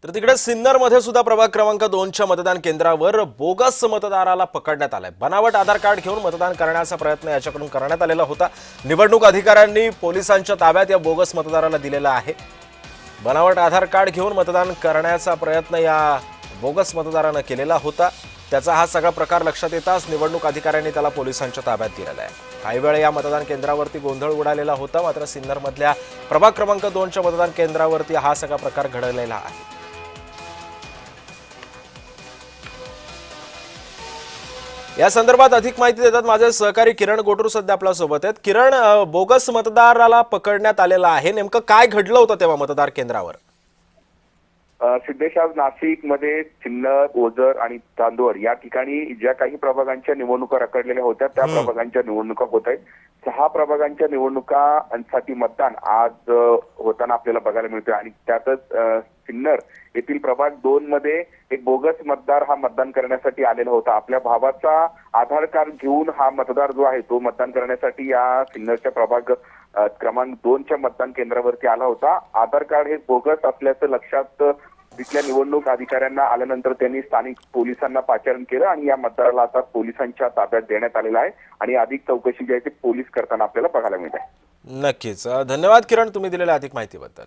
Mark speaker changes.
Speaker 1: तर तिकडे सिन्नरमध्ये सुद्धा प्रभाग क्रमांक 2च्या मतदान केंद्रावर बोगस मतदाराला पकडण्यात आलाय। बनावट आधार कार्ड घेऊन मतदान करण्याचा प्रयत्न याच्याकडून करण्यात आलेला होता। निवडणूक अधिकाऱ्यांनी पोलिसांच्या ताब्यात या बोगस मतदाराला दिलेला आहे। बनावट आधार कार्ड घेऊन मतदान करण्याचा प्रयत्न या बोगस मतदाराने केलेला होता। त्याचा हा सगळा प्रकार लक्षात येताच निवडणूक अधिकाऱ्यांनी त्याला पोलिसांच्या ताब्यात दिलेला आहे। काही वेळ या मतदान केंद्रावरती गोंधळ उडालेला होता, मात्र सिन्नरमधल्या प्रभाग क्रमांक 2च्या मतदान केंद्रावरती हा सगळा प्रकार घडलेला आहे। या संदर्भात अधिक माहिती देतात माझे सहकारी किरण गोटूर सध्या आपल्या सोबत आहेत। किरण, बोगस मतदाराला पकडण्यात आलेला आहे, नेमकं काय घडलं होतं तेव्हा मतदार केंद्रावर?
Speaker 2: सिद्धेश, आज नाशिक मध्ये सिन्नर, ओझर आणि चांदवड या ठिकाणी ज्या काही प्रभागांच्या निवडणुका रखडलेल्या होत्या त्या प्रभागांच्या निवडणुका होत आहेत। 6 प्रभागांच्या निवडणुकांसाठी मतदान आज होताना आपल्याला बघायला मिळतोय आणि त्यातच सिन्नर येथील प्रभाग 2 मध्ये एक बोगस मतदार हा मतदान करण्यासाठी आलेला होता। आपल्या भावाचा आधार कार्ड घेऊन हा मतदार जो आहे तो मतदान करण्यासाठी या सिन्नरच्या प्रभाग क्रमांक 2च्या मतदान केंद्रावरती आला होता। आधार कार्ड हे बोगस असल्याचं लक्षात तिथल्या निवडणूक अधिकाऱ्यांना आल्यानंतर त्यांनी स्थानिक पोलिसांना पाचारण केलं आणि या मतदाराला आता पोलिसांच्या ताब्यात देण्यात आलेला आहे आणि अधिक चौकशी जी आहे ती पोलीस करताना आपल्याला बघायला मिळत आहे।
Speaker 1: नक्कीच, धन्यवाद किरण, तुम्ही दिलेल्या अधिक माहितीबद्दल।